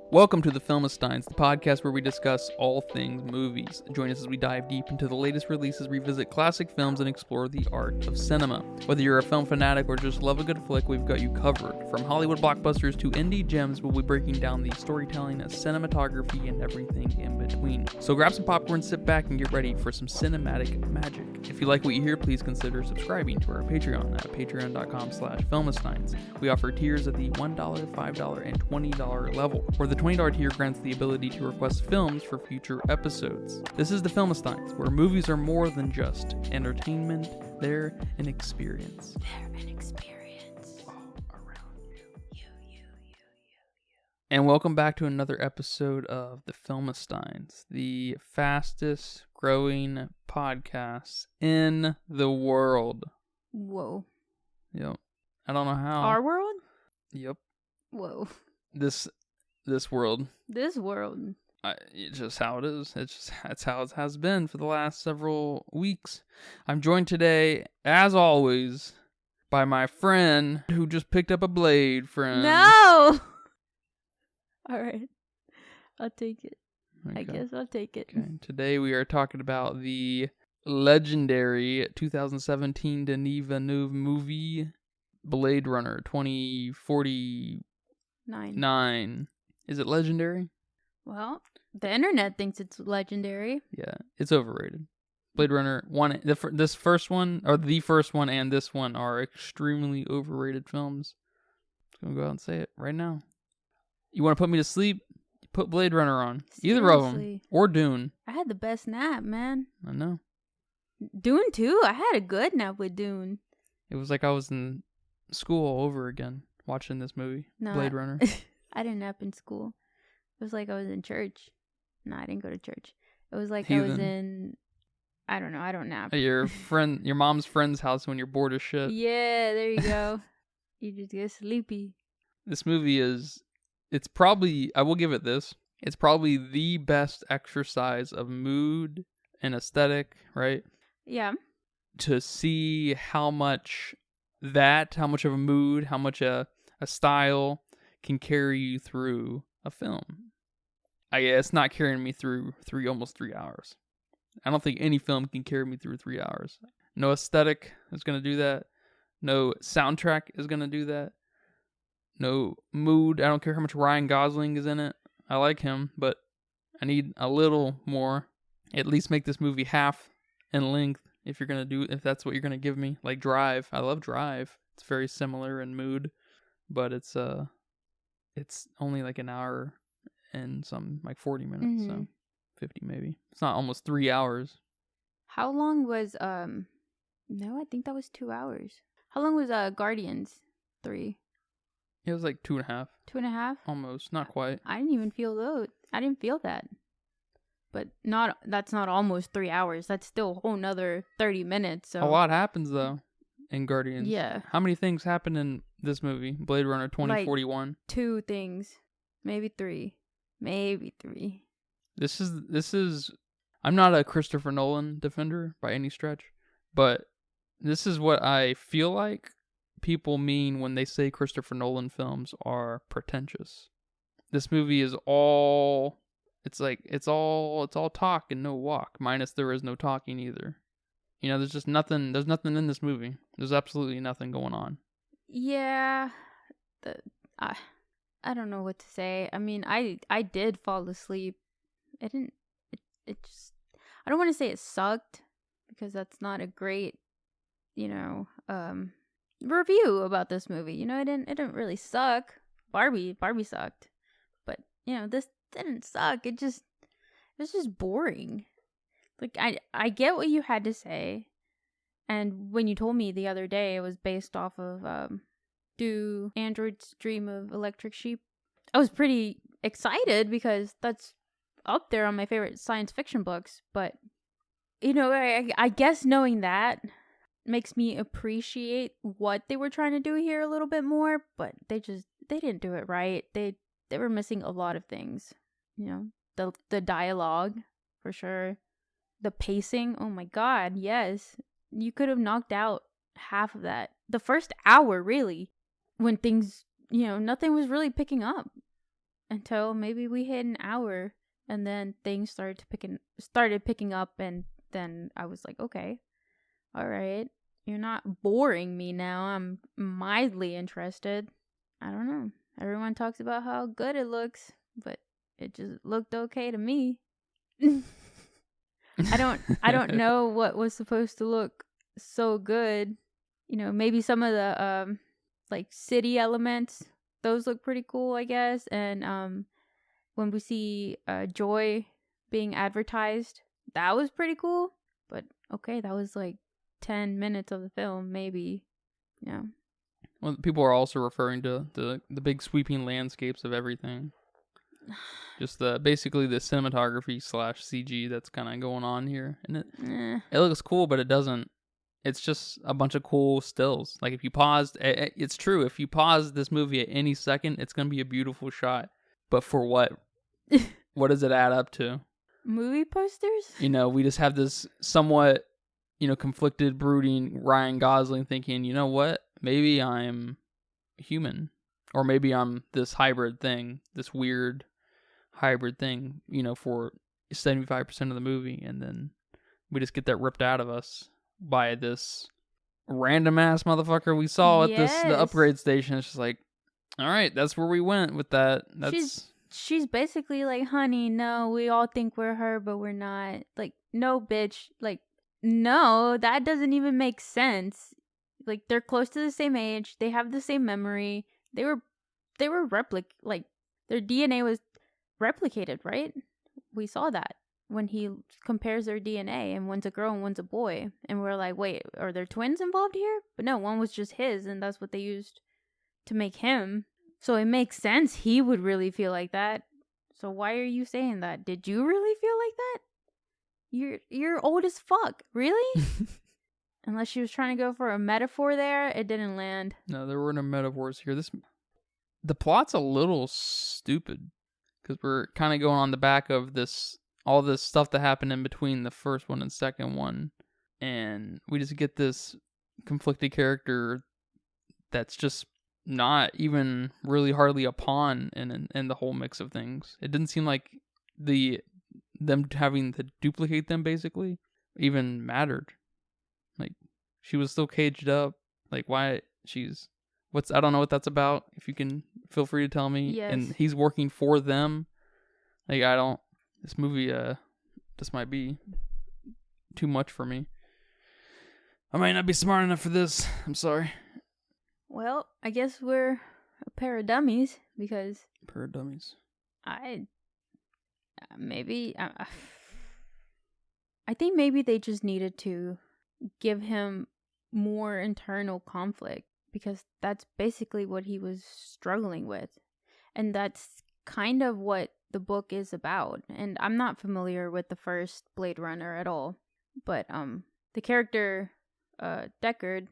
Welcome to the Filmistines, the podcast where we discuss all things movies. Join us as we dive deep into the latest releases, revisit classic films, and explore the art of cinema. Whether you're a film fanatic or just love a good flick, we've got you covered. From Hollywood blockbusters to indie gems, we'll be breaking down the storytelling, cinematography, and everything in between. So grab some popcorn, sit back, and get ready for some cinematic magic. If you like what you hear, please consider subscribing to our Patreon at patreon.com/Filmistines. We offer tiers at the $1, $5, and $20 level, where the $20 tier grants the ability to request films for future episodes. This is the Filmistines, where movies are more than just entertainment, they're an experience. They're an experience. All around you. And welcome back to another episode of the Filmistines, the fastest growing podcast in the world. Whoa. Yep. I don't know how. Our world? Yep. Whoa. This world. This world. It's just how it is. That's how it has been for the last several weeks. I'm joined today, as always, by my friend who just picked up a blade, friend. No! Alright. I'll take it. Okay. I guess I'll take it. Okay. Today we are talking about the legendary 2017 Denis Villeneuve movie, Blade Runner 2049. Is it legendary? Well, the internet thinks it's legendary. Yeah, it's overrated. Blade Runner 1, this first one, or the first one and this one are extremely overrated films. I'm going to go out and say it right now. You want to put me to sleep? Put Blade Runner on. Seriously. Either of them. Or Dune. I had the best nap, man. I know. Dune too? I had a good nap with Dune. It was like I was in school all over again watching this movie, No, Blade Runner. I didn't nap in school. It was like I was in church. No, I didn't go to church. It was like I was in... I don't know. I don't nap. At your mom's friend's house when you're bored as shit. Yeah, there you go. You just get sleepy. This movie it's probably, I will give it this, it's probably the best exercise of mood and aesthetic, right? Yeah. To see how much of a mood, how much a style can carry you through a film. It's not carrying me through almost 3 hours. I don't think any film can carry me through 3 hours. No aesthetic is going to do that. No soundtrack is going to do that. No mood. I don't care how much Ryan Gosling is in it. I like him, but I need a little more. At least make this movie half in length if that's what you're going to give me. Like Drive. I love Drive. It's very similar in mood, but it's only like an hour and some, like 40 minutes, so 50 maybe. It's not almost 3 hours. How long was no, I think that was 2 hours. How long was Guardians 3? It was like 2.5. 2.5? Almost, not quite. I didn't even feel those. I didn't feel that. But that's not almost 3 hours. That's still a whole nother 30 minutes. So a lot happens though in Guardians. Yeah. How many things happen in this movie, Blade Runner 2041? Like 2 things. Maybe 3. This is I'm not a Christopher Nolan defender by any stretch, but this is what I feel like people mean when they say Christopher Nolan films are pretentious. This movie is all talk and no walk, minus there is no talking either. You know, there's nothing in this movie. There's absolutely nothing going on. Yeah. I don't know what to say. I mean, I did fall asleep. I don't want to say it sucked, because that's not a great, review about this movie. You know, it didn't really suck. Barbie sucked. But, this didn't suck. It was just boring. Like, I get what you had to say. And when you told me the other day it was based off of Do Androids Dream of Electric Sheep, I was pretty excited because that's up there on my favorite science fiction books. But, I guess knowing that makes me appreciate what they were trying to do here a little bit more, but they didn't do it right. They were missing a lot of things. The dialogue, for sure. The pacing, oh my god, yes. You could have knocked out half of that. The first hour, really, when things, nothing was really picking up. until maybe we hit an hour, and then things started picking up, and then I was like, okay, all right, you're not boring me now. I'm mildly interested. I don't know. Everyone talks about how good it looks, but it just looked okay to me. I don't know what was supposed to look so good. You know, maybe some of the like city elements, those look pretty cool, I guess. And when we see Joy being advertised, that was pretty cool. But okay, that was like 10 minutes of the film, maybe. Yeah. Well, people are also referring to the big sweeping landscapes of everything. Just basically the cinematography / CG that's kind of going on here, and it looks cool, but it doesn't. It's just a bunch of cool stills. Like if you paused, it's true. If you pause this movie at any second, it's gonna be a beautiful shot. But for what? What does it add up to? Movie posters? You know, we just have this somewhat, conflicted, brooding Ryan Gosling thinking, you know what? Maybe I'm human, or maybe I'm this hybrid thing, this weird hybrid thing, for 75% of the movie, and then we just get that ripped out of us by this random ass motherfucker we saw at the upgrade station. It's just like, all right, that's where we went with that. She's basically like, honey, no, we all think we're her, but we're not. Like, no, bitch. Like, no, that doesn't even make sense. Like, they're close to the same age. They have the same memory. They were like, their DNA was replicated, right? We saw that when he compares their DNA, and one's a girl and one's a boy. And we're like, wait, are there twins involved here? But no, one was just his, and that's what they used to make him. So it makes sense he would really feel like that. So why are you saying that? Did you really feel like that? You're old as fuck. Really? Unless she was trying to go for a metaphor there, it didn't land. No, there were no metaphors here. The plot's a little stupid because we're kind of going on the back of all this stuff that happened in between the first one and second one, and we just get this conflicted character that's just not even really hardly a pawn in the whole mix of things. It didn't seem like them having to duplicate them basically even mattered. Like, she was still caged up. Like, why I don't know what that's about. If you can, feel free to tell me. Yes. And he's working for them. Like, this movie, this might be too much for me. I might not be smart enough for this. I'm sorry. Well, I guess we're a pair of dummies because... Pair of dummies. I think maybe they just needed to give him more internal conflict, because that's basically what he was struggling with. And that's kind of what the book is about. And I'm not familiar with the first Blade Runner at all. But the character Deckard,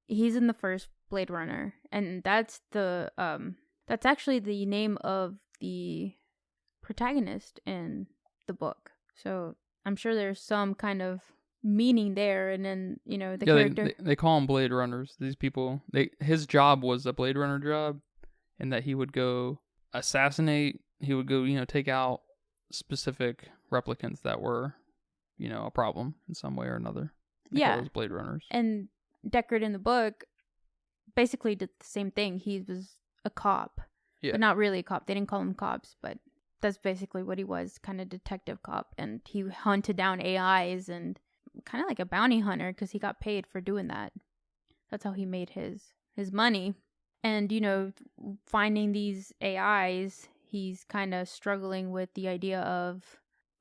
he's in the first Blade Runner, and that's actually the name of the protagonist in the book. So I'm sure there's some kind of meaning there. And then the character, they call them Blade Runners. These people, his job was a Blade Runner job, and that he would go assassinate. He would go take out specific replicants that were a problem in some way or another. They call those Blade Runners. And Deckard in the book basically did the same thing. He was a cop, but not really a cop. They didn't call him cops, but that's basically what he was, kind of detective cop. And he hunted down AIs and kind of like a bounty hunter, because he got paid for doing that. That's how he made his money. And finding these AIs, he's kind of struggling with the idea of,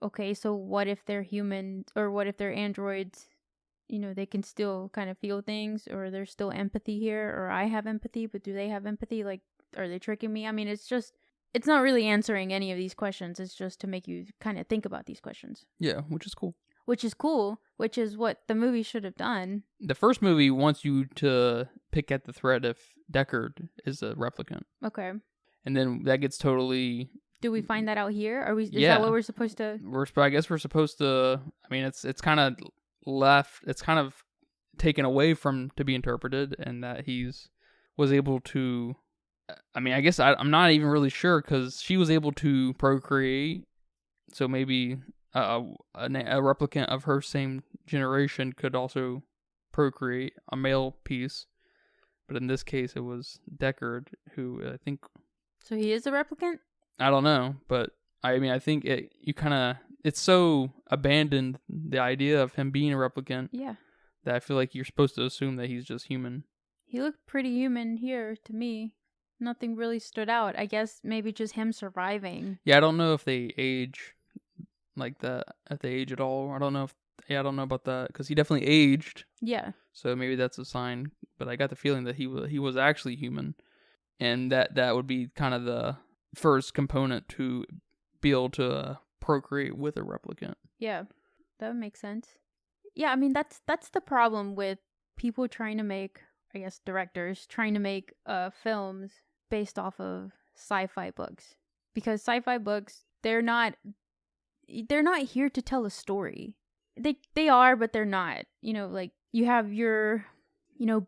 okay, so what if they're human, or what if they're androids? They can still kind of feel things, or there's still empathy here, or I have empathy, but do they have empathy? Like, are they tricking me? I mean, it's not really answering any of these questions. It's just to make you kind of think about these questions. Yeah, which is cool. Which is what the movie should have done. The first movie wants you to pick at the thread if Deckard is a replicant. Okay. And then that gets totally... Do we find that out here? Is that what we're supposed to... I guess we're supposed to... I mean, it's kind of left... It's kind of taken away from to be interpreted, and that was able to I mean, I guess I'm not even really sure because she was able to procreate, so maybe a replicant of her same generation could also procreate a male piece. But in this case, it was Deckard, who I think, So he is a replicant? I don't know, but I mean, I think it's so abandoned, the idea of him being a replicant, Yeah. that I feel like you're supposed to assume that he's just human. He looked pretty human here to me. Nothing really stood out. I guess maybe just him surviving. Yeah, I don't know if they age like that, if they age at all. I don't know I don't know about that, because he definitely aged, Yeah. so maybe that's a sign. But I got the feeling that he was actually human, and that would be kind of the first component to be able to procreate with a replicant. Yeah. That would make sense. Yeah, I mean that's the problem with people trying to make, I guess directors trying to make films based off of sci-fi books. Because sci-fi books, they're not here to tell a story. They are, but they're not. You know, like you have your,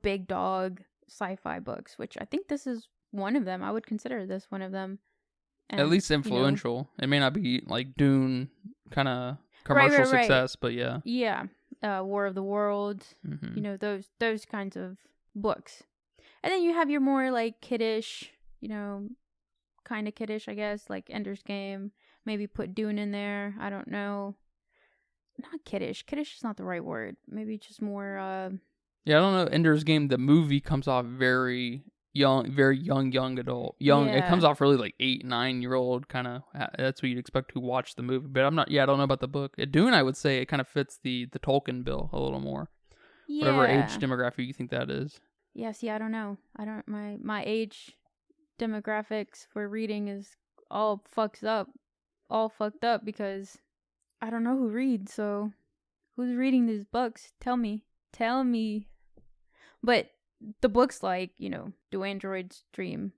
big dog sci-fi books, which I think this is one of them. I would consider this one of them. And, At least influential. It may not be like Dune kind of Right, commercial right. success, but yeah. Yeah, War of the Worlds. Mm-hmm. Those kinds of books. And then you have your more like kiddish, kind of kiddish, I guess, like Ender's Game. Maybe put Dune in there. I don't know. Not kiddish. Kiddish is not the right word. Maybe just more. Yeah, I don't know. Ender's Game, the movie comes off very young adult. Young. It comes Yeah. off really like 8, 9-year-old kind of. That's what you'd expect to watch the movie. But I'm not. Yeah, I don't know about the book. Dune, I would say it kind of fits the Tolkien bill a little more. Yeah. Whatever age demographic you think that is. Yeah. See, I don't know. I don't. My age demographics for reading is all fucked up because I don't know who reads. So who's reading these books? Tell me. But the books like, Do Androids Dream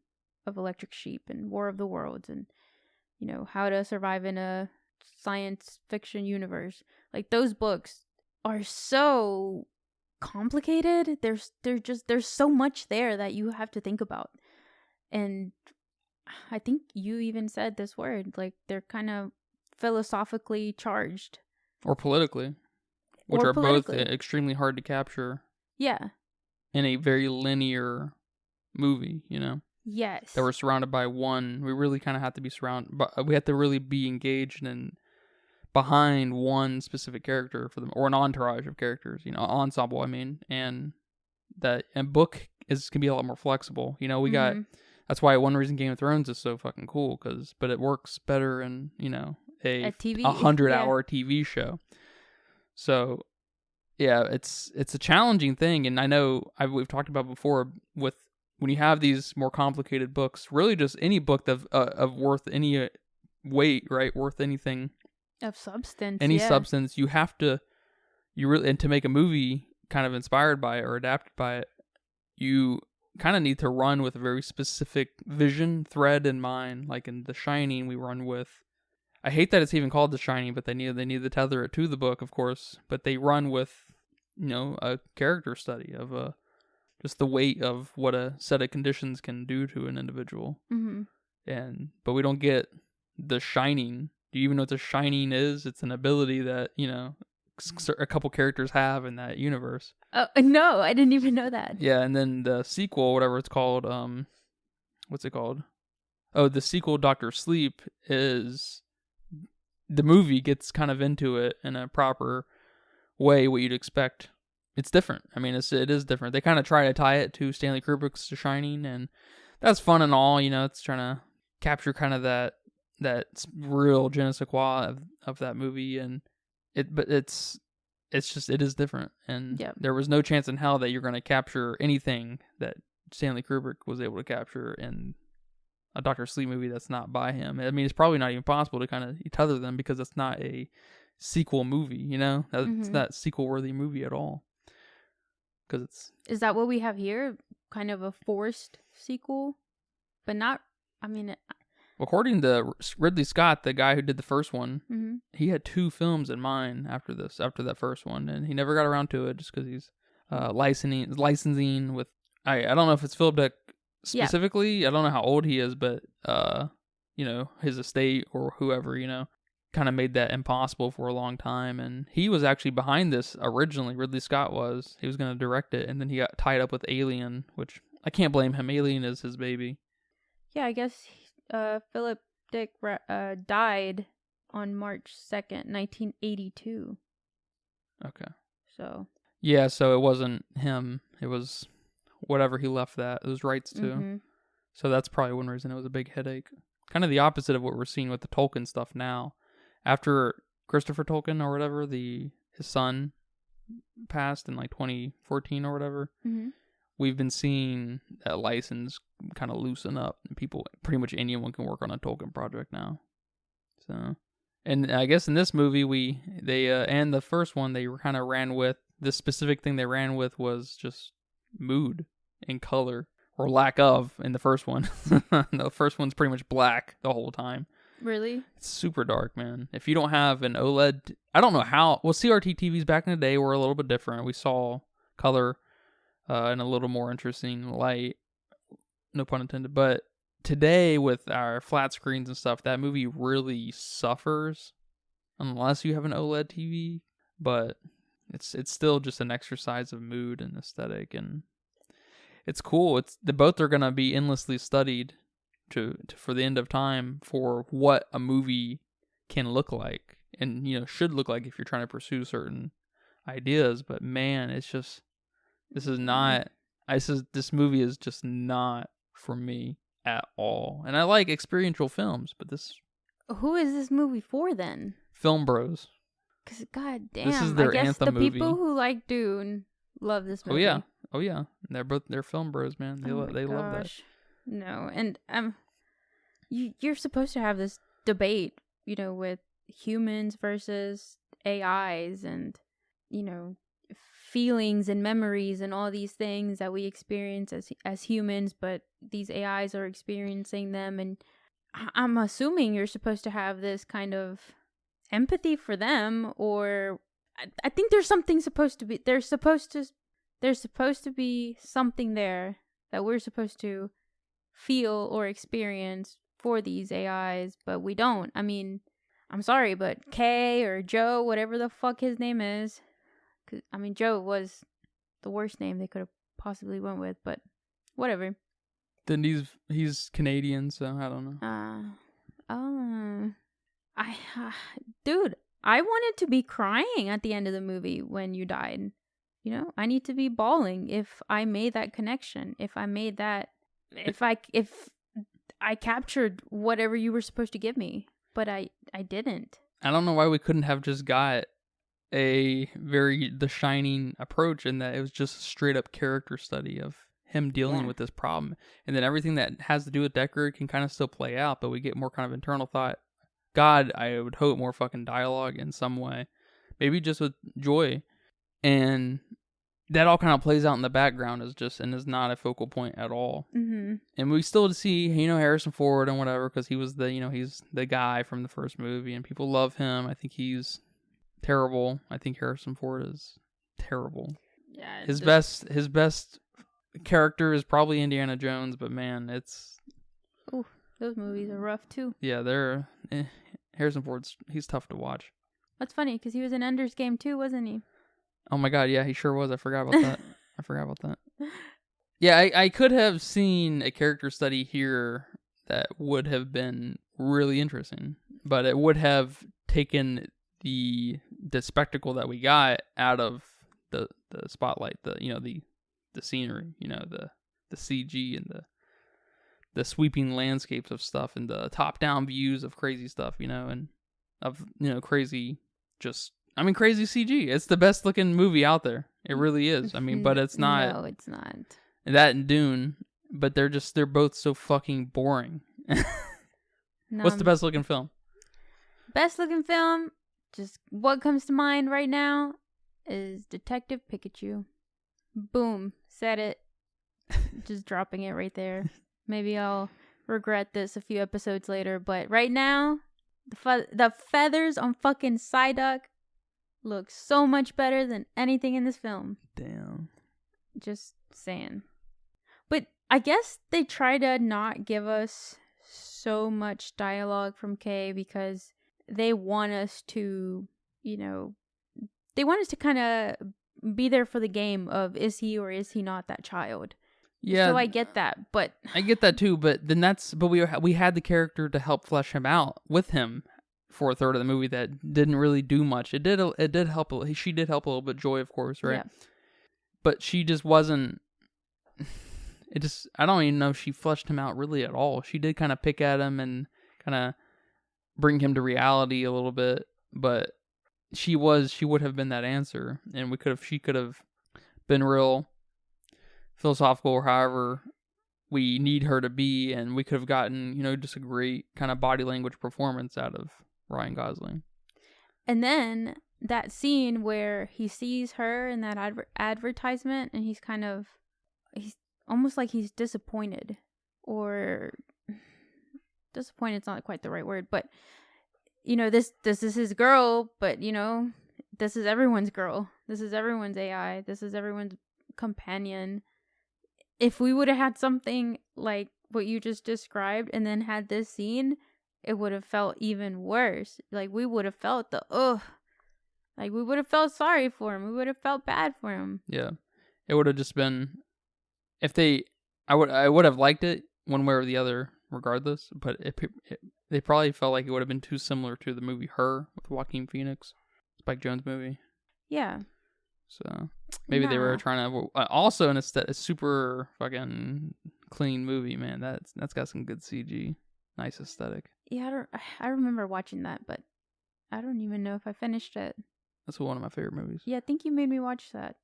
of Electric Sheep and War of the Worlds and, How to Survive in a Science Fiction Universe. Like those books are so complicated. There's so much there that you have to think about. And I think you even said this word, like they're kind of philosophically charged. Or politically. Which are both extremely hard to capture. Yeah. In a very linear movie, Yes. That we're surrounded by one. We really kind of have to be surrounded, but we have to really be engaged and behind one specific character for them, or an entourage of characters, ensemble. I mean, and book can be a lot more flexible. We got. That's why one reason Game of Thrones is so fucking cool, but it works better in a TV, 100-hour TV show. So. Yeah, it's a challenging thing, and I know we've talked about before with when you have these more complicated books. Really, just any book of worth any weight, right? Worth anything of substance, any substance. You have to and to make a movie kind of inspired by it or adapted by it, you kind of need to run with a very specific vision thread in mind. Like in The Shining, we run with. I hate that it's even called The Shining, but they need to tether it to the book, of course. But they run with, a character study of just the weight of what a set of conditions can do to an individual. Mm-hmm. But we don't get The Shining. Do you even know what The Shining is? It's an ability that a couple characters have in that universe. Oh no, I didn't even know that. Yeah, and then the sequel, whatever it's called, what's it called? Oh, the sequel, Dr. Sleep, is. The movie gets kind of into it in a proper way, what you'd expect. It's different. I mean, it is different. They kind of try to tie it to Stanley Kubrick's The Shining, and that's fun and all. It's trying to capture kind of that real je ne sais quoi of that movie, but it is different, and there was no chance in hell that you're going to capture anything that Stanley Kubrick was able to capture in a Dr. Sleep movie that's not by him. I mean, it's probably not even possible to kind of tether them because it's not a sequel movie, It's not sequel-worthy movie at all. Because Is that what we have here? Kind of a forced sequel? But not, according to Ridley Scott, the guy who did the first one, he had 2 films in mind after that first one, and he never got around to it just because he's licensing with, I don't know if it's Philip specifically. I don't know how old he is, but his estate or whoever, kind of made that impossible for a long time. And he was actually behind this originally. Ridley Scott was. He was going to direct it, and then he got tied up with Alien, which I can't blame him. Alien is his baby. Yeah, I guess Philip Dick died on March 2nd, 1982. Okay. So. Yeah, so it wasn't him. It was whatever he left that. It was rights to. Mm-hmm. So that's probably one reason it was a big headache. Kind of the opposite of what we're seeing with the Tolkien stuff now. After Christopher Tolkien or whatever, his son passed in like 2014 or whatever, we've been seeing that license kind of loosen up, and pretty much anyone can work on a Tolkien project now. So, and I guess in this movie, and the first one, they kind of ran with, the specific thing they ran with was just mood and color, or lack of, in the first one. The first one's pretty much black the whole time. Really? It's super dark, man. If you don't have an OLED, I don't know how. Well, CRT TVs back in the day were a little bit different. We saw color in a little more interesting light. No pun intended. But today, with our flat screens and stuff, that movie really suffers unless you have an OLED TV. But it's still just an exercise of mood and aesthetic, and it's cool. Both are gonna be endlessly studied for the end of time for what a movie can look like, and should look like if you're trying to pursue certain ideas. But man, it's just this movie is just not for me at all. And I like experiential films, but this. Who is this movie for then? Film bros. Because god damn, this is their I guess anthem the movie. people who like Dune love this movie. Oh yeah, they're film bros, man. They love that. No, and you're supposed to have this debate, with humans versus AIs, and feelings and memories and all these things that we experience as humans, but these AIs are experiencing them, and I'm assuming you're supposed to have this kind of empathy for them, or I think there's something supposed to be. There's supposed to be something there that we're supposed to feel or experience for these AIs, but we don't. I mean, I'm sorry, but Kay or Joe, whatever the fuck his name is, Joe was the worst name they could have possibly went with, but whatever. Then he's Canadian, so I don't know. Dude, I wanted to be crying at the end of the movie when you died. I need to be bawling if I made that connection. If I made that, if I captured whatever you were supposed to give me, but I didn't. I don't know why we couldn't have just got The Shining approach, in that it was just a straight up character study of him dealing with this problem, and then everything that has to do with Deckard can kind of still play out, but we get more kind of internal thought. God, I would hope more fucking dialogue in some way, maybe just with Joy, and that all kind of plays out in the background and is not a focal point at all. Mm-hmm. And we still see Harrison Ford and whatever, because he was he's the guy from the first movie, and people love him. I think he's terrible. I think Harrison Ford is terrible. Yeah, his best character is probably Indiana Jones, but man, it's those movies are rough too. Yeah, Harrison Ford's he's tough to watch. That's funny because he was in Ender's Game too, wasn't he? Oh my god, yeah, he sure was. I forgot about that. Yeah, I could have seen a character study here that would have been really interesting, but it would have taken the spectacle that we got out of the spotlight, the scenery, the CG and the sweeping landscapes of stuff, and the top down views of crazy stuff, and of crazy crazy CG. It's the best looking movie out there. It really is. But it's not. No, it's not. That and Dune, but they're both so fucking boring. What's the best looking film? Best looking film, just what comes to mind right now is Detective Pikachu. Boom, said it. Just dropping it right there. Maybe I'll regret this a few episodes later, but right now, the feathers on fucking Psyduck look so much better than anything in this film. Damn. Just saying. But I guess they try to not give us so much dialogue from Kay because they want us to, you know, they want us to kind of be there for the game of is he or is he not that child. Yeah, so I get that, but I get that too. But then we had the character to help flesh him out with him for a third of the movie that didn't really do much. It did help. She did help a little bit. Joy, of course, right? Yeah. But she just wasn't. It just, I don't even know if she fleshed him out really at all. She did kind of pick at him and kind of bring him to reality a little bit, but she would have been that answer, and she could have been real philosophical or however we need her to be, and we could have gotten, just a great kind of body language performance out of Ryan Gosling. And then that scene where he sees her in that advertisement, and he's almost like he's disappointed, or disappointed's not quite the right word, but this is his girl, but this is everyone's girl. This is everyone's AI. This is everyone's companion. If we would have had something like what you just described and then had this scene, it would have felt even worse. Like we would have felt like we would have felt sorry for him. We would have felt bad for him. Yeah. It would have just been, I would have liked it one way or the other regardless, but they probably felt like it would have been too similar to the movie Her with Joaquin Phoenix, Spike Jonze movie. Yeah. So maybe they were trying to also a super fucking clean movie, man. That's got some good CG, nice aesthetic. Yeah, I remember watching that, but I don't even know if I finished it. That's one of my favorite movies. Yeah, I think you made me watch that,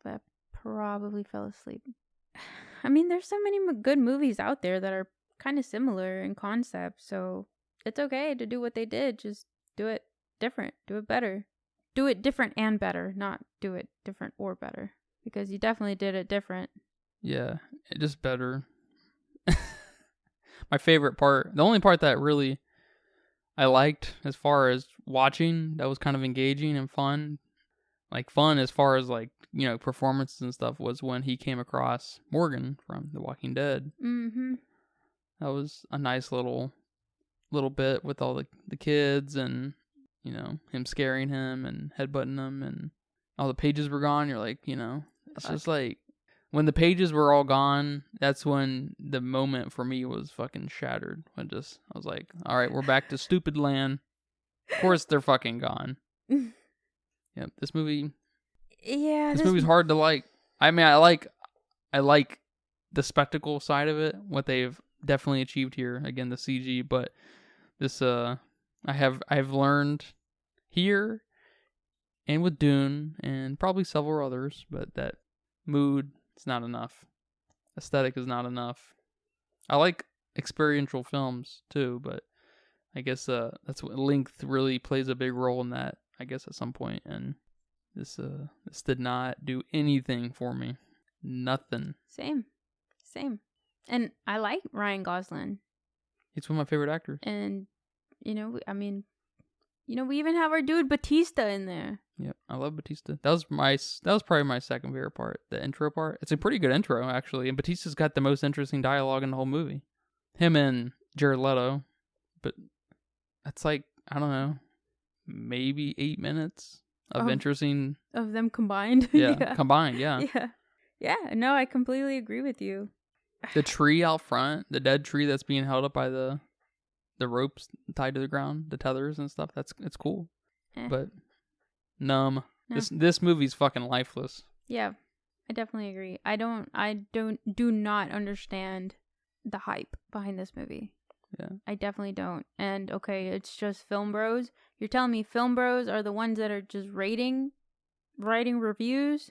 but I probably fell asleep. I mean, there's so many good movies out there that are kind of similar in concept, so it's okay to do what they did. Just do it different, do it better. Do it different and better, not do it different or better, because you definitely did it different. Yeah, just better. My favorite part, the only part that really I liked as far as watching, that was kind of engaging and fun. Like fun as far as like, performances and stuff, was when he came across Morgan from The Walking Dead. Mm-hmm. That was a nice little bit with all the kids and, him scaring him and headbutting him, and all the pages were gone. You're like, it's just like when the pages were all gone, that's when the moment for me was fucking shattered. I was like, all right, we're back to stupid land. Of course they're fucking gone. Yep, this movie. Yeah, this movie's hard to like. I mean, I like the spectacle side of it, what they've definitely achieved here. Again, the CG, but this I've learned here and with Dune and probably several others, but that mood is not enough. Aesthetic is not enough. I like experiential films too, but I guess that's what length really plays a big role in that, I guess, at some point. And this did not do anything for me. Nothing. Same. And I like Ryan Gosling. He's one of my favorite actors. And we even have our dude Bautista in there. Yeah, I love Bautista. That was probably my second favorite part, the intro part. It's a pretty good intro, actually, and Bautista's got the most interesting dialogue in the whole movie. Him and Jared Leto, but that's like, I don't know, maybe 8 minutes of interesting of them combined. Yeah, combined. Yeah. Yeah. No, I completely agree with you. The tree out front, the dead tree that's being held up by the ropes tied to the ground, the tethers and stuff. It's cool, but numb. No. This movie's fucking lifeless. Yeah, I definitely agree. I do not understand the hype behind this movie. Yeah, I definitely don't. And okay, it's just film bros. You're telling me film bros are the ones that are just writing reviews?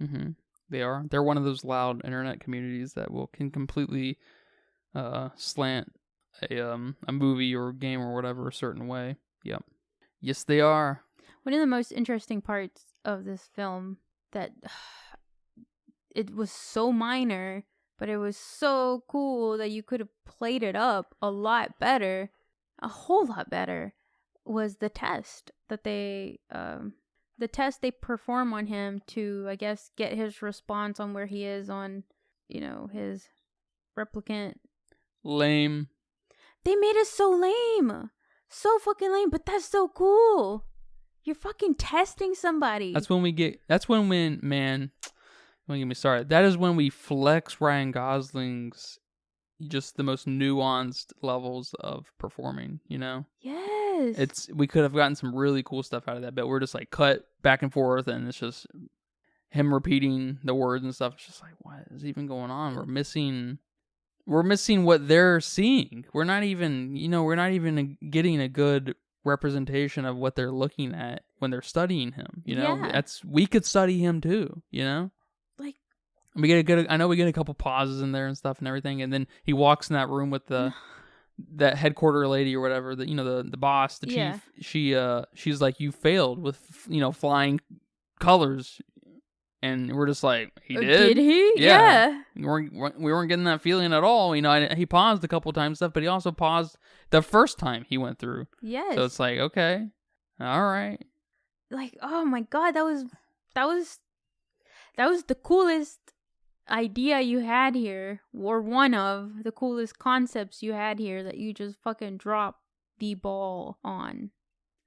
Mm-hmm. They are. They're one of those loud internet communities that can completely slant a movie or game or whatever a certain way. Yep. Yes, they are. One of the most interesting parts of this film that it was so minor, but it was so cool that you could have played it up a lot better, a whole lot better, was the test that they perform on him to, I guess, get his response on where he is on, his replicant. Lame. They made it so lame. So fucking lame, but that's so cool. You're fucking testing somebody. That's when, man, don't get me started. That is when we flex Ryan Gosling's just the most nuanced levels of performing, you know? Yes. We could have gotten some really cool stuff out of that, but we're just like cut back and forth, and it's just him repeating the words and stuff. It's just like, what is even going on? We're missing what they're seeing. We're not even getting a good representation of what they're looking at when they're studying him. You know, Yeah. we could study him too. You know, Like we get a couple pauses in there and stuff and everything, and then he walks in that room with that headquarter lady or whatever, the boss, the Yeah. chief. She's like, you failed with flying colors. And we're just like, he did? Did he? Yeah. We weren't getting that feeling at all. You know, he paused a couple times stuff, but he also paused the first time he went through. Yes. So it's like, okay, all right. Like, oh my god, that was the coolest idea you had here, or one of the coolest concepts you had here that you just fucking dropped the ball on.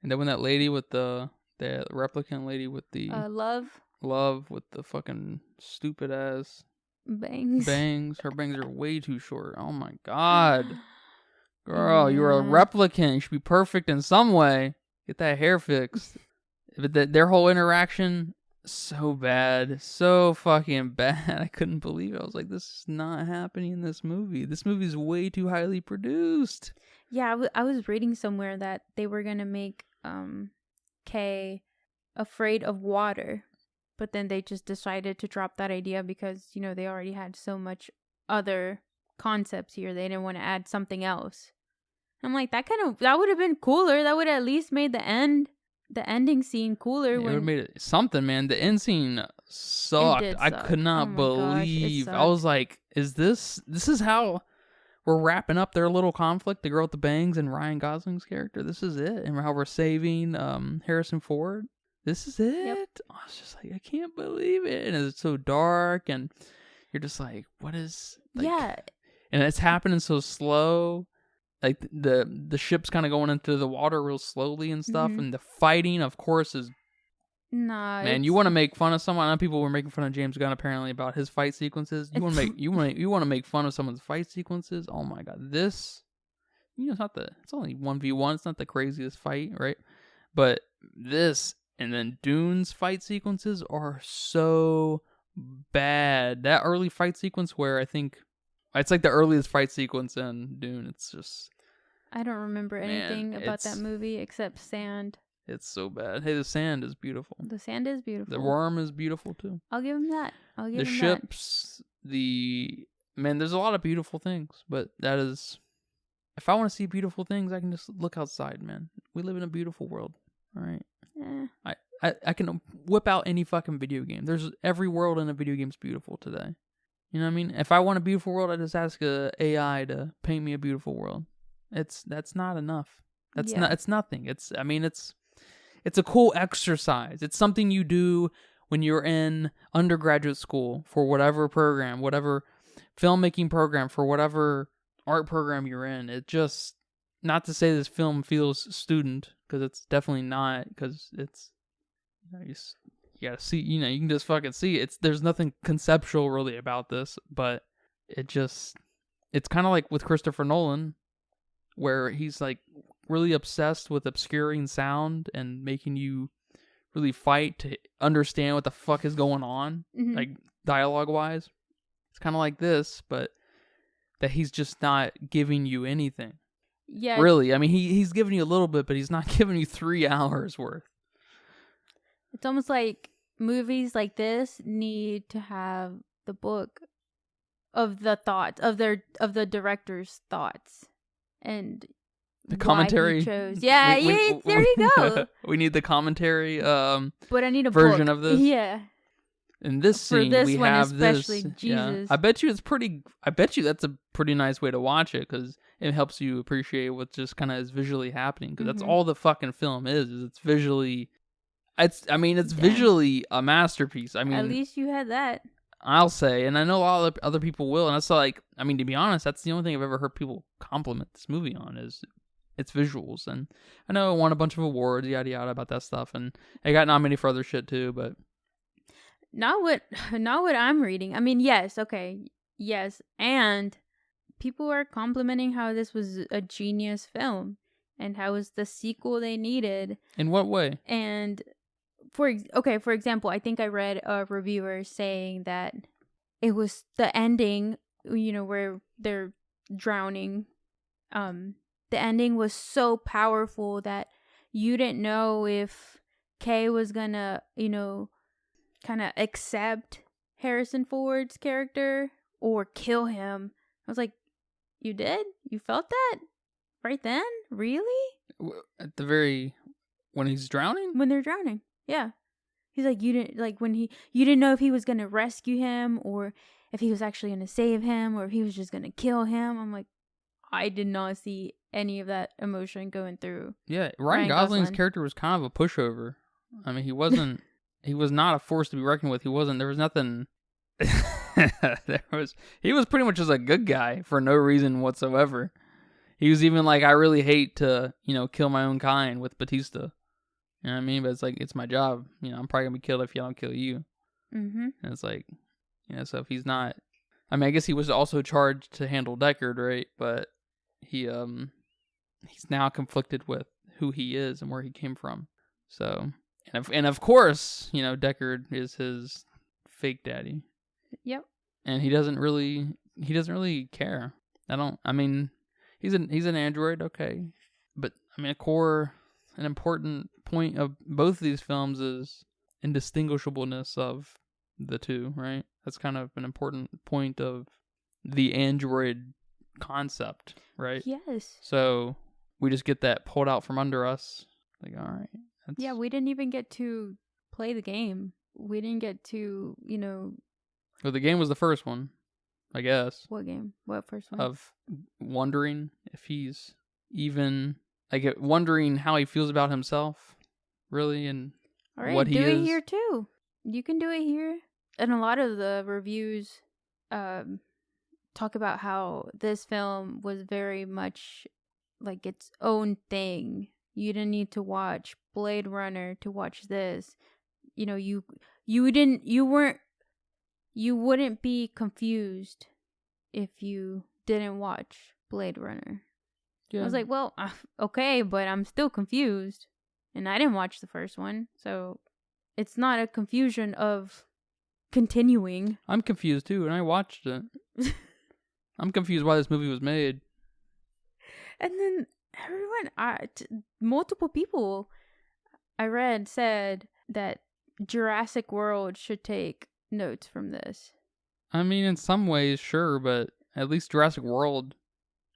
And then when that lady with the replicant lady with the love with the fucking stupid ass bangs. Her bangs are way too short. Oh my god. Girl, you're a replicant. You should be perfect in some way. Get that hair fixed. But their whole interaction, so bad. So fucking bad. I couldn't believe it. I was like, this is not happening in this movie. This movie's way too highly produced. Yeah, I was reading somewhere that they were going to make Kay afraid of water. But then they just decided to drop that idea because, they already had so much other concepts here. They didn't want to add something else. I'm like, that would have been cooler. That would have at least made the ending scene cooler. It would have made it something, man. The end scene sucked. I could not believe. I was like, this is how we're wrapping up their little conflict, the girl with the bangs and Ryan Gosling's character. This is it. And how we're saving Harrison Ford. This is it. Yep. I was just like, I can't believe it. And it's so dark, and you're just like, what is? Yeah. And it's happening so slow. Like the ship's kind of going into the water real slowly and stuff, and the fighting, of course, is. Nah. Man, you want to make fun of someone? I know people were making fun of James Gunn apparently about his fight sequences. You want to make fun of someone's fight sequences? Oh my god, this. It's only 1v1. It's not the craziest fight, right? But this. And then Dune's fight sequences are so bad. That early fight sequence where I think it's like the earliest fight sequence in Dune. It's just... I don't remember anything about that movie except sand. It's so bad. Hey, the sand is beautiful. The sand is beautiful. The worm is beautiful too. I'll give him that. The ships, there's a lot of beautiful things, but that is... If I want to see beautiful things, I can just look outside, man. We live in a beautiful world. All right. Yeah. I can whip out any fucking video game. There's every world in a video game's beautiful today. You know what I mean? If I want a beautiful world, I just ask a AI to paint me a beautiful world. That's not enough. It's nothing. It's a cool exercise. It's something you do when you're in undergraduate school for whatever program, whatever filmmaking program, for whatever art program you're in. It just, not to say this film feels student, because it's definitely not, because it's, you gotta see, you can just fucking see it. There's nothing conceptual really about this, but it's kind of like with Christopher Nolan, where he's like really obsessed with obscuring sound and making you really fight to understand what the fuck is going on, like dialogue wise. It's kind of like this, but that he's just not giving you anything. Yeah. Really, I mean, he's giving you a little bit, but he's not giving you 3 hours worth. It's almost like movies like this need to have the book of the thoughts of the director's thoughts and the commentary. Yeah, there you go. We need the commentary. But I need a version book. of this. Yeah. In this scene, this we one have especially, this. Jesus. Yeah. I bet you that's a pretty nice way to watch it, because it helps you appreciate what just kind of is visually happening. Because that's all the fucking film is it's visually. It's visually a masterpiece. I mean, at least you had that. I'll say, and I know a lot of other people will, and it's like, I mean, to be honest, that's the only thing I've ever heard people compliment this movie on is its visuals. And I know it won a bunch of awards, yada yada, about that stuff, and it got nominated for other shit too. But not what I'm reading. I mean, yes, okay, yes, and people are complimenting how this was a genius film and how it was the sequel they needed. in what way? And for example, I think I read a reviewer saying that it was the ending, where they're drowning. The ending was so powerful that you didn't know if Kay was gonna, kind of accept Harrison Ford's character or kill him. I was like, you did? You felt that right then? Really? At the when he's drowning? When they're drowning. Yeah. He's like, you didn't know if he was going to rescue him or if he was actually going to save him or if he was just going to kill him. I'm like, I did not see any of that emotion going through. Yeah, Ryan Gosling's character was kind of a pushover. I mean, he was not a force to be reckoned with. There was nothing. He was pretty much just a good guy for no reason whatsoever. He was even like, I really hate to, kill my own kind with Bautista. You know what I mean? But it's like, it's my job. I'm probably going to be killed if I don't kill you. Mm-hmm. And it's like, so if he's not, I mean, I guess he was also charged to handle Deckard, right? But he's now conflicted with who he is and where he came from. So, and of course, Deckard is his fake daddy. Yep. And he doesn't really care. I mean, he's an android, okay. But I mean, an important point of both of these films is indistinguishableness of the two, right? That's kind of an important point of the android concept, right? Yes. So we just get that pulled out from under us. Like, all right. Yeah, we didn't even get to play the game. We didn't get to, Well, the game was the first one, I guess. What game? What first one? Of wondering if he's even, wondering how he feels about himself, really, and all right, what he is. Do it here too. You can do it here. And a lot of the reviews talk about how this film was very much like its own thing. You didn't need to watch Blade Runner to watch this. You wouldn't be confused if you didn't watch Blade Runner. Yeah. I was like, well, okay, but I'm still confused. And I didn't watch the first one. So it's not a confusion of continuing. I'm confused too, and I watched it. I'm confused why this movie was made. And then multiple people I read said that Jurassic World should take notes from this. I mean, in some ways, sure, but at least Jurassic World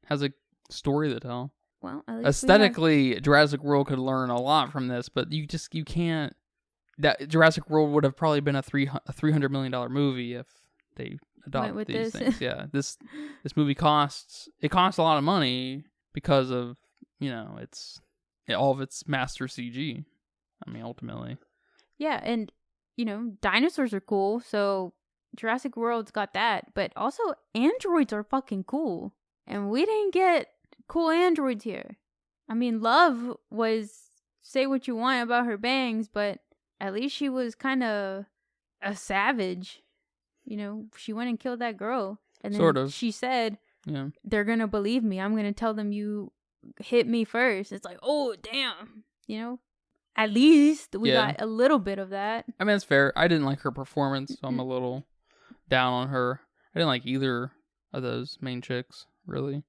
has a story to tell. Well, at least aesthetically, Jurassic World could learn a lot from this, but you can't. That Jurassic World would have probably been a $300 million movie if they adopted these things. Yeah, this movie costs a lot of money because of all of its master CG. I mean, ultimately. Yeah, and dinosaurs are cool, so Jurassic World's got that, but also androids are fucking cool. And we didn't get cool androids here. I mean, Love was, say what you want about her bangs, but at least she was kind of a savage. She went and killed that girl. And then sort of. She said, yeah, they're going to believe me. I'm going to tell them you hit me first. It's like, oh, damn. At least we got a little bit of that. I mean, that's fair. I didn't like her performance, so I'm a little down on her. I didn't like either of those main chicks, really.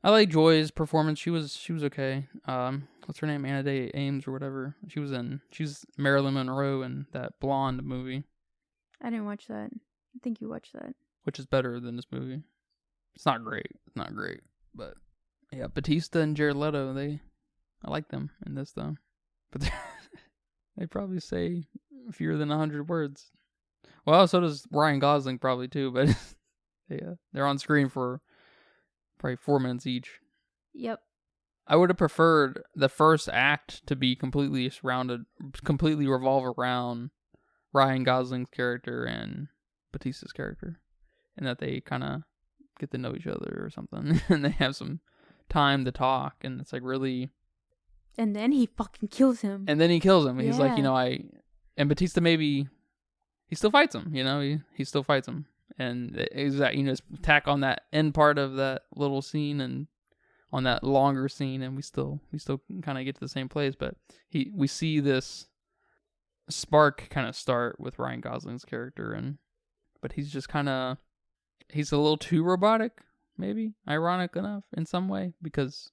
I like Joy's performance. She was okay. What's her name? Anna Day Ames or whatever. She's Marilyn Monroe in that Blonde movie. I didn't watch that. I think you watched that. Which is better than this movie. It's not great. But yeah, Bautista and Jared Leto, I like them in this though. But they probably say fewer than 100 words. Well, so does Ryan Gosling probably too, but they're on screen for probably 4 minutes each. Yep. I would have preferred the first act to be completely revolve around Ryan Gosling's character and Bautista's character, and that they kind of get to know each other or something, and they have some time to talk, and it's like really. And then he fucking kills him. And then he kills him. He's like, Yeah. and Bautista maybe he still fights him. He still fights him, and is that just tack on that end part of that little scene and on that longer scene, and we still kind of get to the same place, but we see this spark kind of start with Ryan Gosling's character, but he's just he's a little too robotic, maybe ironic enough in some way, because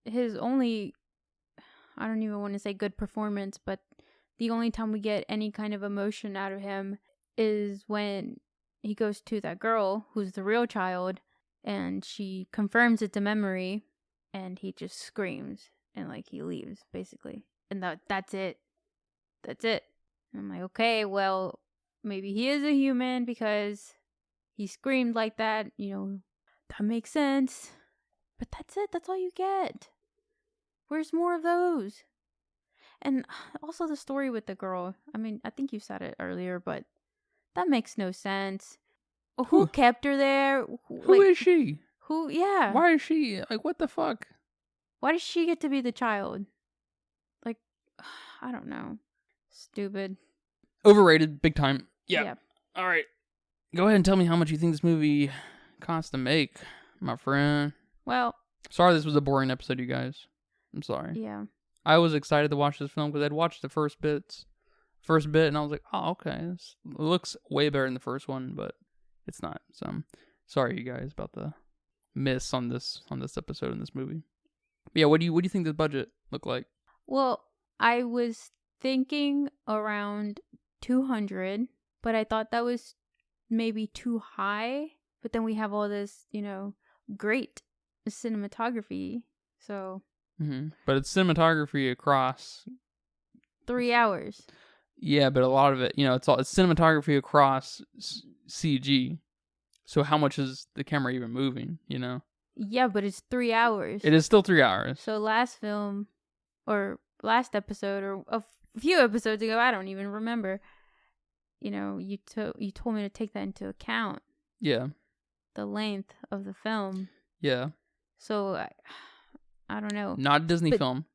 His only, I don't even want to say good performance, but the only time we get any kind of emotion out of him is when he goes to that girl who's the real child, and she confirms it's a memory, and he just screams and like he leaves basically, and that's it. That's it. And I'm like, okay, well, maybe he is a human because he screamed like that. That makes sense. But that's it. That's all you get. Where's more of those? And also the story with the girl. I mean, I think you said it earlier, but that makes no sense. Who kept her there? Who is she? Who? Yeah. Why is she? Like, what the fuck? Why does she get to be the child? Like, I don't know. Stupid. Overrated, big time. Yeah. Yep. All right. Go ahead and tell me how much you think this movie cost to make, my friend. Well. Sorry this was a boring episode, you guys. I'm sorry. Yeah. I was excited to watch this film because I'd watched the first bit, and I was like, oh, okay. It looks way better than the first one, but it's not. So I'm sorry, you guys, about the miss on this episode in this movie. But yeah, what do you think the budget looked like? Well, I was thinking around 200, but I thought that was maybe too high. But then we have all this, great cinematography. So. Mm-hmm. But it's cinematography across 3 hours. Yeah, but a lot of it, it's cinematography across CG. So how much is the camera even moving? Yeah, but it's 3 hours. It is still 3 hours. So last episode, or a few episodes ago, I don't even remember. You told me to take that into account. Yeah. The length of the film. Yeah. So I don't know. Not a Disney film.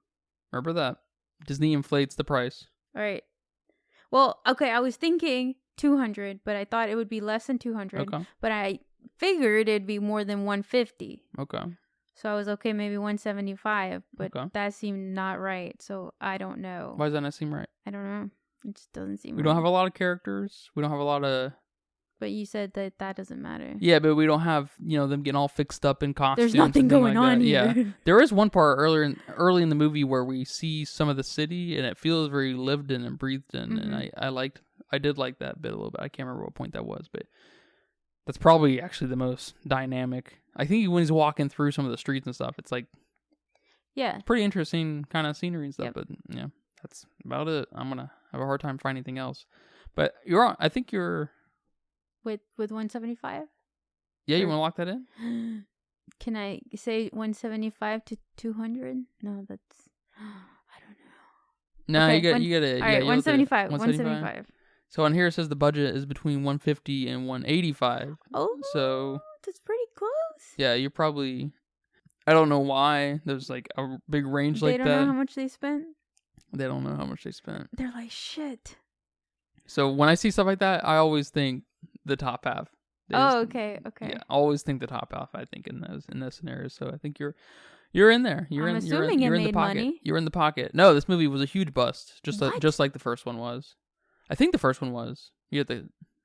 Remember that. Disney inflates the price. All right. Well, okay, I was thinking 200, but I thought it would be less than 200. Okay. But I figured it'd be more than 150. Okay. So I was okay, maybe 175, but that seemed not right. So I don't know. Why does that not seem right? I don't know. It just doesn't seem right. We don't have a lot of characters. We don't have a lot of... But you said that doesn't matter. Yeah, but we don't have, them getting all fixed up in costumes. There's nothing going on here. Yeah. There is one part early in the movie where we see some of the city, and it feels very lived in and breathed in. Mm-hmm. And I did like that bit a little bit. I can't remember what point that was, but that's probably actually the most dynamic. I think when he's walking through some of the streets and stuff, it's like, yeah, pretty interesting kind of scenery and stuff. Yep. But yeah, that's about it. I'm gonna have a hard time finding anything else. But you're on. I think you're. With 175? Yeah, you want to lock that in? Can I say 175 to 200? No, that's... I don't know. No, okay, you got it. All right, 175. 175. So on here it says the budget is between 150 and 185. Oh, so that's pretty close. Yeah, you're probably... I don't know why there's like a big range like that. They don't know how much they spent? They don't know how much they spent. They're like, shit. So when I see stuff like that, I always think the top half. Okay. Yeah, I always think the top half. I think in those scenarios. So I think you're in there. You're in the pocket. Money. You're in the pocket. No, this movie was a huge bust, just like the first one was. I think the first one was. I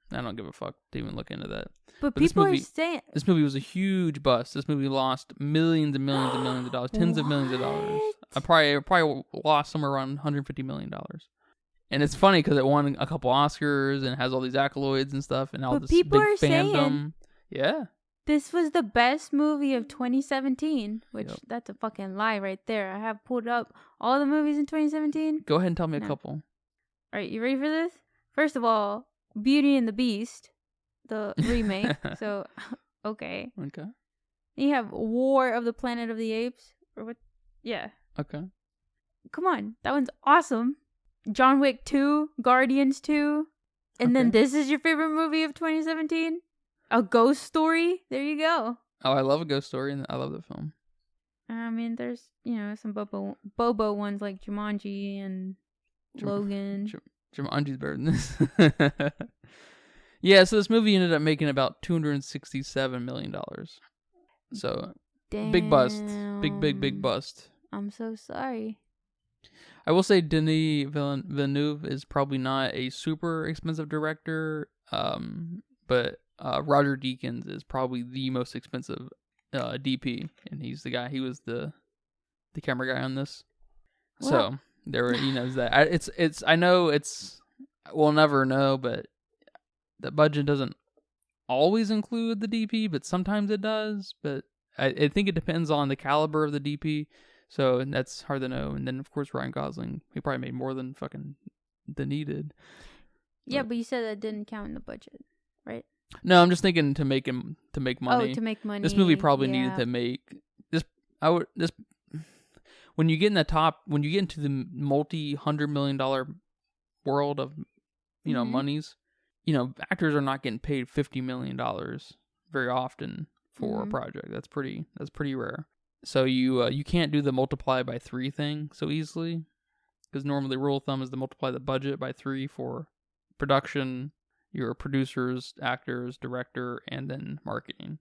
don't give a fuck to even look into that. But people are saying this movie was a huge bust. This movie lost millions and millions and millions of dollars, tens of millions of dollars. I probably lost somewhere around $150 million. And it's funny because it won a couple Oscars and has all these accolades and stuff and all this big fandom. Saying yeah. This was the best movie of 2017, which that's a fucking lie right there. I have pulled up all the movies in 2017. Go ahead and tell me a couple. All right, you ready for this? First of all, Beauty and the Beast, the remake. So, okay. Okay. You have War of the Planet of the Apes, or what? Yeah. Okay. Come on, that one's awesome. John Wick 2, Guardians 2. And then Okay. this is your favorite movie of 2017? A ghost story? There you go. Oh, I love A Ghost Story, and I love the film. I mean, there's, some Bobo ones like Jumanji and Logan. Jumanji's better than this. Yeah, so this movie ended up making about $267 million. So, Damn. big bust. Big bust. I'm so sorry. I will say Denis Villeneuve is probably not a super expensive director, but Roger Deakins is probably the most expensive DP, and he's the guy. He was the camera guy on this. Well, So there, he knows that. I know we'll never know, but the budget doesn't always include the DP, but sometimes it does. But I think it depends on the caliber of the DP. So that's hard to know. And then of course Ryan Gosling, he probably made more than needed. Yeah, but you said that didn't count in the budget, right? No, I'm just thinking to make money. Oh, to make money. This movie probably needed to make this. When you get into the multi-$100 million world of monies, actors are not getting paid $50 million very often for a project. That's pretty rare. So you can't do the multiply by 3 thing so easily, because normally the rule of thumb is to multiply the budget by 3 for production, your producers, actors, director, and then marketing.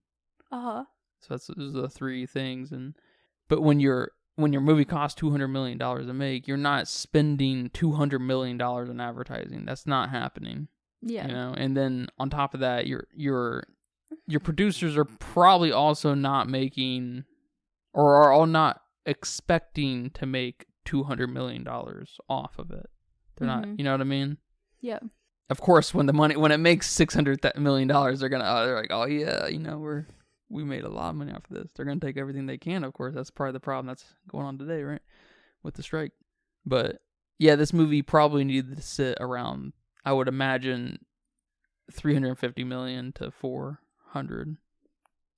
So those are the 3 things. But when your movie costs $200 million to make, you're not spending $200 million in advertising. That's not happening. Yeah. And then on top of that, your producers are probably also not making, or are all not expecting to make $200 million off of it. They're not, you know what I mean? Yeah. Of course, when it makes $600 million, they're like, oh yeah, we made a lot of money off of this. They're gonna take everything they can. Of course, that's part of the problem that's going on today, right, with the strike. But yeah, this movie probably needed to sit around, I would imagine, $350 million to $400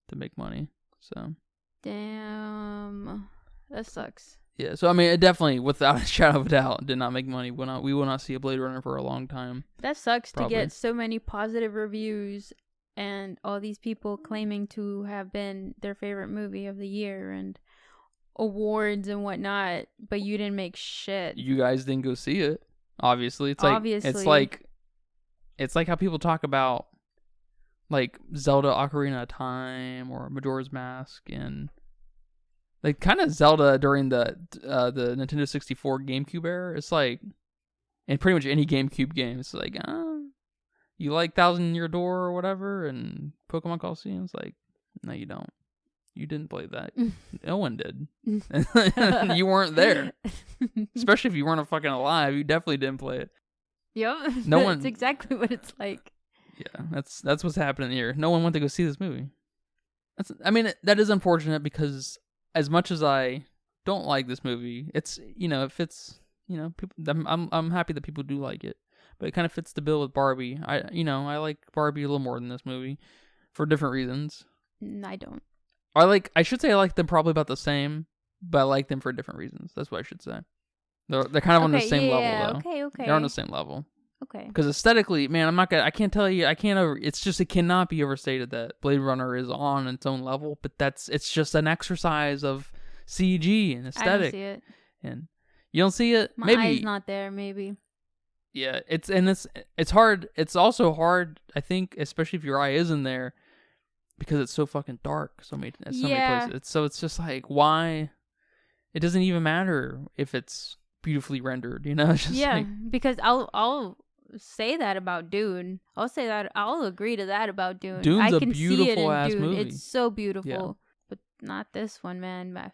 to make money. So. Damn, that sucks. Yeah, so I mean, it definitely, without a shadow of a doubt, did not make money. We will not see a Blade Runner for a long time. That sucks probably. To get so many positive reviews and all these people claiming to have been their favorite movie of the year and awards and whatnot, but you didn't make shit. You guys didn't go see it. Obviously, it's like how people talk about like Zelda Ocarina of Time or Majora's Mask, and like kind of Zelda during the Nintendo 64 GameCube era. It's like, and pretty much any GameCube game, it's like, you like Thousand Year Door or whatever, and Pokemon Colosseum. It's like, no, you don't. You didn't play that. No one did. You weren't there. Especially if you weren't fucking alive, you definitely didn't play it. Yep. No one. That's exactly what it's like. Yeah, that's what's happening here. No one went to go see this movie. That is unfortunate, because as much as I don't like this movie, it's it fits. People. I'm happy that people do like it, but it kind of fits the bill with Barbie. I like Barbie a little more than this movie, for different reasons. I don't. I should say I like them probably about the same, but I like them for different reasons. That's what I should say. They're kind of on the same level, though. Okay. They're on the same level. Okay. Because aesthetically, man, I can't tell you, it cannot be overstated that Blade Runner is on its own level, but it's just an exercise of CG and aesthetic. I don't see it. And you don't see it? My eye's not there, maybe. Yeah, it's hard. It's also hard, I think, especially if your eye isn't there, because it's so fucking dark so many places. So it's just like, why? It doesn't even matter if it's beautifully rendered, It's just because I'll say that about Dune. I'll agree to that about Dune. Dune's I can a beautiful see it in ass Dune. movie. It's so beautiful, Yeah. but not this one, man.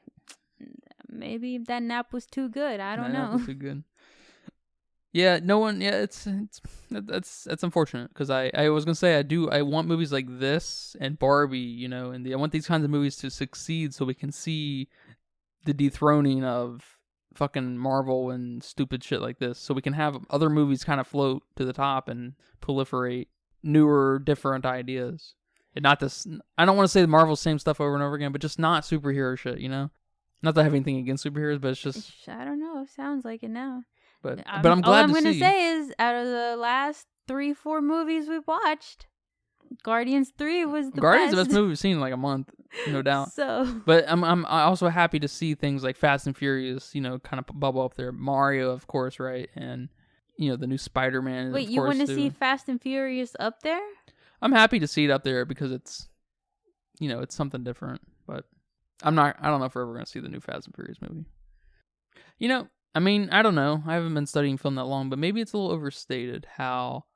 Maybe that nap was too good. I don't know. That was too good. Yeah, no one. Yeah, that's unfortunate, because I was gonna say I want movies like this and Barbie, and I want these kinds of movies to succeed so we can see the dethroning of fucking Marvel and stupid shit like this, so we can have other movies kind of float to the top and proliferate newer, different ideas. And not this. I don't want to say the Marvel same stuff over and over again, but just not superhero shit, Not that I have anything against superheroes, but it's just. I don't know. It sounds like it now. But I'm glad to see. All I'm gonna say is, out of the last 3-4 movies we watched. Guardians 3 was the Guardians best. the best movie we've seen in like a month, no doubt. So, But I'm also happy to see things like Fast and Furious, kind of bubble up there. Mario, of course, right? And the new Spider-Man. wait, of you course, want to too. see Fast and Furious up there? I'm happy to see it up there because it's it's something different. But I don't know if we're ever gonna see the new Fast and Furious movie. I mean, I don't know. I haven't been studying film that long, but maybe it's a little overstated how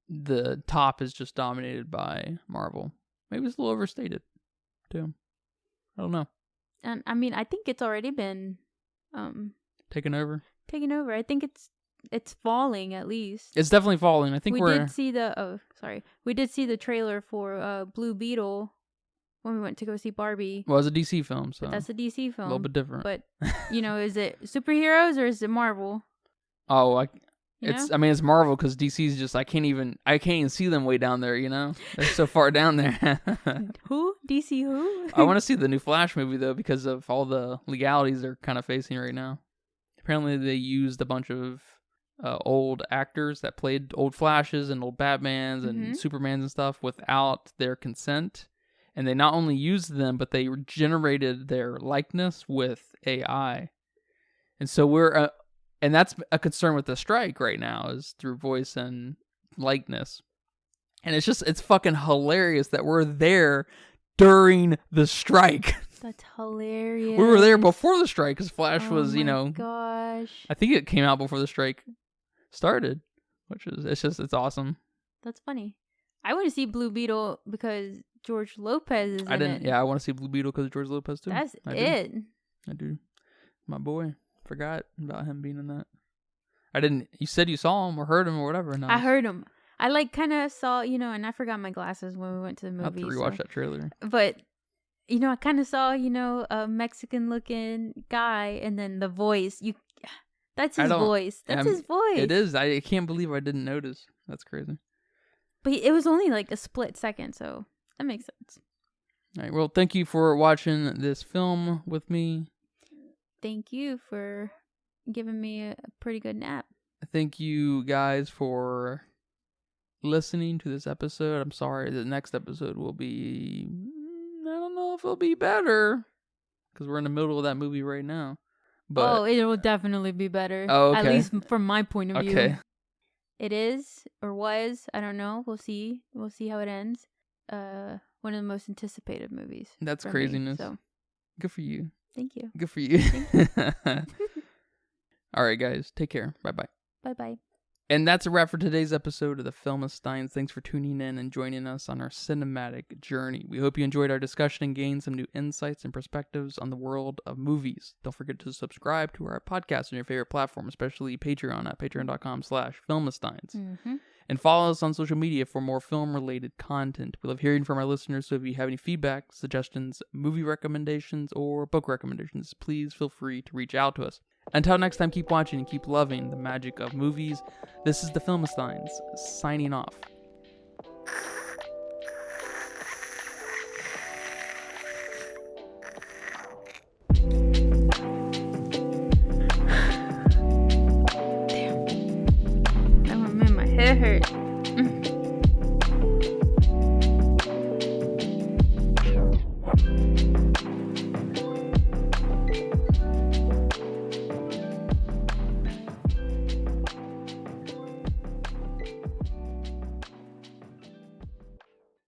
the top is just dominated by Marvel. Maybe it's a little overstated, too. I don't know. And I mean, I think it's already been Taken over? taken over. I think it's falling at least. It's definitely falling. I think we did see the trailer for Blue Beetle when we went to go see Barbie. Well, it's a DC film, so But that's a DC film. a little bit different. But is it superheroes or is it Marvel? Oh, it's Marvel because DC's just I can't even see them way down there. They're so far down there. Who? DC who? I want to see the new Flash movie though because of all the legalities they're kind of facing right now. Apparently, they used a bunch of old actors that played old Flashes and old Batmans and Supermans and stuff without their consent. And they not only used them, but they generated their likeness with AI. And so and that's a concern with the strike right now is through voice and likeness. And it's fucking hilarious that we're there during the strike. That's hilarious. We were there before the strike because Flash was, gosh. I think it came out before the strike started, which is, it's awesome. That's funny. I want to see Blue Beetle because George Lopez is in it. Yeah, I want to see Blue Beetle because of George Lopez too. That's I do. My boy. Forgot about him being in that. I didn't. You said you saw him or heard him or whatever. I heard him. I kind of saw, and I forgot my glasses when we went to the movie. I have to rewatch that trailer. But, I kind of saw, a Mexican-looking guy, and then the voice. That's his voice. That's his voice. It is. I can't believe I didn't notice. That's crazy. But it was only like a split second, so that makes sense. All right. Well, thank you for watching this film with me. Thank you for giving me a pretty good nap. Thank you guys for listening to this episode. I'm sorry, the next episode will be, I don't know if it'll be better because we're in the middle of that movie right now. But it will definitely be better. Oh, okay. At least from my point of view. Okay. It is or was, I don't know. We'll see. We'll see how it ends. One of the most anticipated movies. That's craziness. So good for you. Thank you. Good for you. All right, guys. Take care. Bye-bye. Bye-bye. And that's a wrap for today's episode of the Filmistines. Thanks for tuning in and joining us on our cinematic journey. We hope you enjoyed our discussion and gained some new insights and perspectives on the world of movies. Don't forget to subscribe to our podcast on your favorite platform, especially Patreon at patreon.com/Filmistines. Mm-hmm. And follow us on social media for more film-related content. We love hearing from our listeners, so if you have any feedback, suggestions, movie recommendations, or book recommendations, please feel free to reach out to us. Until next time, keep watching and keep loving the magic of movies. This is the Filmistines, signing off.